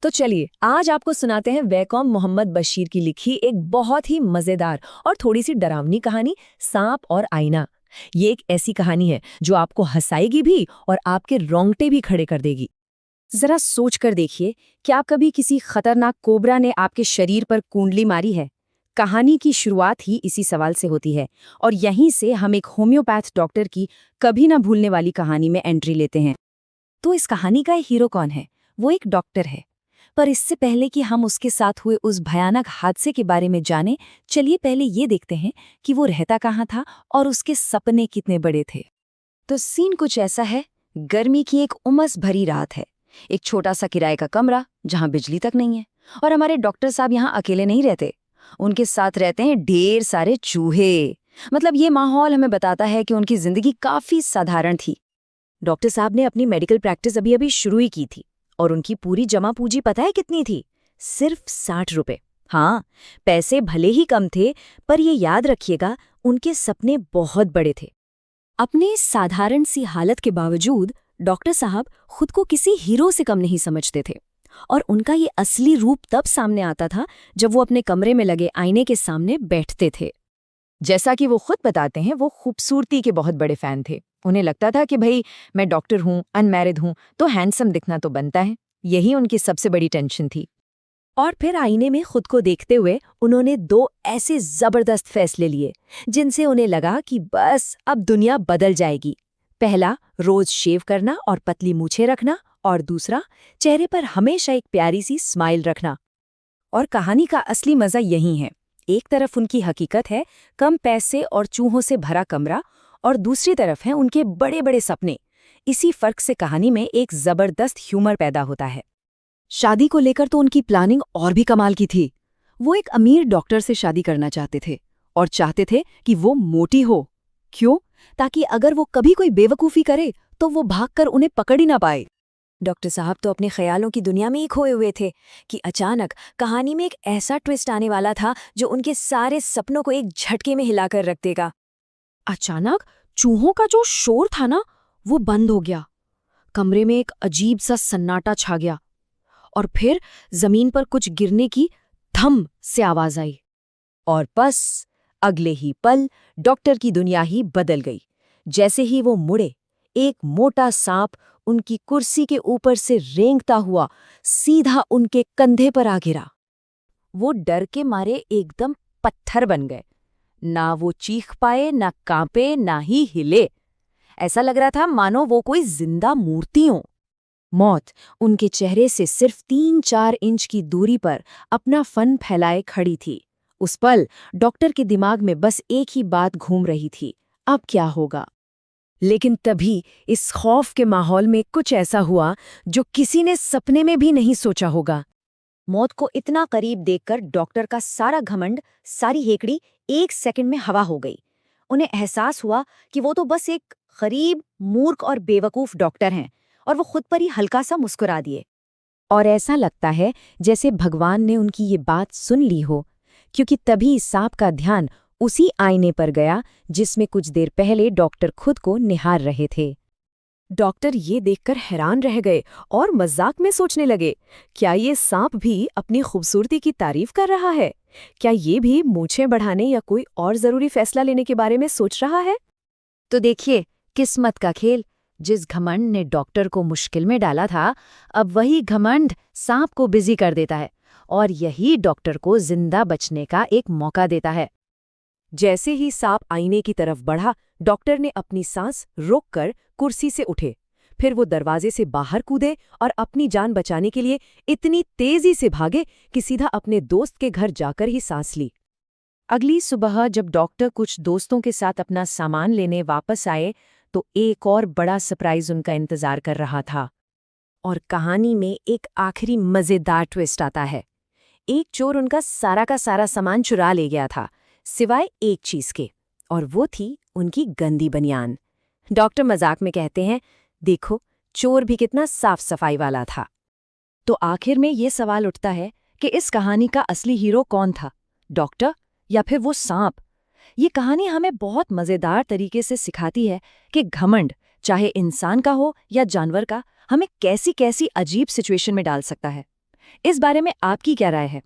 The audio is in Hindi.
तो चलिए आज आपको सुनाते हैं वैकोम मोहम्मद बशीर की लिखी एक बहुत ही मजेदार और थोड़ी सी डरावनी कहानी, सांप और आईना। ये एक ऐसी कहानी है जो आपको हंसाएगी भी और आपके रोंगटे भी खड़े कर देगी। जरा सोच कर देखिए, क्या कभी किसी खतरनाक कोबरा ने आपके शरीर पर कुंडली मारी है? कहानी की शुरुआत ही इसी सवाल से होती है और यहीं से हम एक होम्योपैथ डॉक्टर की कभी ना भूलने वाली कहानी में एंट्री लेते हैं। तो इस कहानी का हीरो कौन है? वो एक डॉक्टर है। पर इससे पहले कि हम उसके साथ हुए उस भयानक हादसे के बारे में जानें, चलिए पहले ये देखते हैं कि वो रहता कहाँ था और उसके सपने कितने बड़े थे। तो सीन कुछ ऐसा है। गर्मी की एक उमस भरी रात है। एक छोटा सा किराए का कमरा जहां बिजली तक नहीं है। और हमारे डॉक्टर साहब यहाँ अकेले नहीं रहते, उनके साथ रहते हैं ढेर सारे चूहे। मतलब ये माहौल हमें बताता है कि उनकी जिंदगी काफी साधारण थी। डॉक्टर साहब ने अपनी मेडिकल प्रैक्टिस अभी अभी शुरू ही की थी और उनकी पूरी जमा पूंजी पता है कितनी थी? सिर्फ 60 रुपए। हाँ, पैसे भले ही कम थे, पर ये याद रखिएगा, उनके सपने बहुत बड़े थे। अपने इस साधारण सी हालत के बावजूद डॉक्टर साहब खुद को किसी हीरो से कम नहीं समझते थे। और उनका ये असली रूप तब सामने आता था जब वो अपने कमरे में लगे आईने के सामने बैठते थे। जैसा कि वो खुद बताते हैं, वो खूबसूरती के बहुत बड़े फैन थे। उन्हें लगता था कि भाई, मैं डॉक्टर हूँ, अनमैरिड हूँ, तो हैंडसम दिखना तो बनता है। यही उनकी सबसे बड़ी टेंशन थी। और फिर आईने में खुद को देखते हुए उन्होंने 2 ऐसे जबरदस्त फैसले लिए जिनसे उन्हें लगा कि बस अब दुनिया बदल जाएगी। पहला, रोज शेव करना और पतली मूछें रखना, और दूसरा, चेहरे पर हमेशा एक प्यारी सी स्माइल रखना। और कहानी का असली मजा यही है। एक तरफ उनकी हकीकत है, कम पैसे और चूहों से भरा कमरा, और दूसरी तरफ है उनके बड़े बड़े सपने। इसी फर्क से कहानी में एक जबरदस्त ह्यूमर पैदा होता है। शादी को लेकर तो उनकी प्लानिंग और भी कमाल की थी। वो एक अमीर डॉक्टर से शादी करना चाहते थे और चाहते थे कि वो मोटी हो। क्यों? ताकि अगर वो कभी कोई बेवकूफ़ी करे तो वो भागकर उन्हें पकड़ ही ना पाए। डॉक्टर साहब तो अपने ख्यालों की दुनिया में ही खोए हुए थे कि अचानक कहानी में एक ऐसा ट्विस्ट आने वाला था जो उनके सारे सपनों को एक झटके में हिलाकर रख देगा। अचानक चूहों का जो शोर था ना, वो बंद हो गया। कमरे में एक अजीब सा सन्नाटा छा गया और फिर जमीन पर कुछ गिरने की धम से आवाज आई। और बस अगले ही पल डॉक्टर की दुनिया ही बदल गई। जैसे ही वो मुड़े, एक मोटा सांप उनकी कुर्सी के ऊपर से रेंगता हुआ सीधा उनके कंधे पर आ गिरा। वो डर के मारे एकदम पत्थर बन गए। ना वो चीख पाए, ना कांपे, ना ही हिले। ऐसा लग रहा था मानो वो कोई जिंदा मूर्ति हो। मौत उनके चेहरे से सिर्फ 3-4 इंच की दूरी पर अपना फन फैलाए खड़ी थी। उस पल डॉक्टर के दिमाग में बस एक ही बात घूम रही थी, अब क्या होगा? लेकिन तभी इस खौफ के माहौल में कुछ ऐसा हुआ जो किसी ने सपने में भी नहीं सोचा होगा। मौत को इतना करीब देखकर डॉक्टर का सारा घमंड, सारी हेकड़ी 1 सेकंड में हवा हो गई। उन्हें एहसास हुआ कि वो तो बस एक गरीब, मूर्ख और बेवकूफ डॉक्टर हैं, और वो खुद पर ही हल्का सा मुस्कुरा दिए। और ऐसा लगता है जैसे भगवान ने उनकी ये बात सुन ली हो, क्योंकि तभी सांप का ध्यान उसी आईने पर गया जिसमें कुछ देर पहले डॉक्टर खुद को निहार रहे थे। डॉक्टर ये देखकर हैरान रह गए और मजाक में सोचने लगे, क्या ये सांप भी अपनी खूबसूरती की तारीफ कर रहा है? क्या ये भी मूछें बढ़ाने या कोई और जरूरी फैसला लेने के बारे में सोच रहा है? तो देखिए, किस्मत का खेल। जिस घमंड ने डॉक्टर को मुश्किल में डाला था, अब वही घमंड सांप को बिजी कर देता है, और यही डॉक्टर को जिंदा बचने का एक मौका देता है। जैसे ही सांप आईने की तरफ बढ़ा, डॉक्टर ने अपनी सांस रोककर कुर्सी से उठे। फिर वो दरवाजे से बाहर कूदे और अपनी जान बचाने के लिए इतनी तेजी से भागे कि सीधा अपने दोस्त के घर जाकर ही सांस ली। अगली सुबह जब डॉक्टर कुछ दोस्तों के साथ अपना सामान लेने वापस आए, तो एक और बड़ा सरप्राइज उनका इंतजार कर रहा था। और कहानी में एक आखिरी मजेदार ट्विस्ट आता है। एक चोर उनका सारा का सारा सामान चुरा ले गया था, सिवाय एक चीज के, और वो थी उनकी गंदी बनियान। डॉक्टर मजाक में कहते हैं, देखो, चोर भी कितना साफ सफाई वाला था। तो आखिर में ये सवाल उठता है कि इस कहानी का असली हीरो कौन था, डॉक्टर या फिर वो सांप? ये कहानी हमें बहुत मजेदार तरीके से सिखाती है कि घमंड, चाहे इंसान का हो या जानवर का, हमें कैसी कैसी अजीब सिचुएशन में डाल सकता है। इस बारे में आपकी क्या राय है?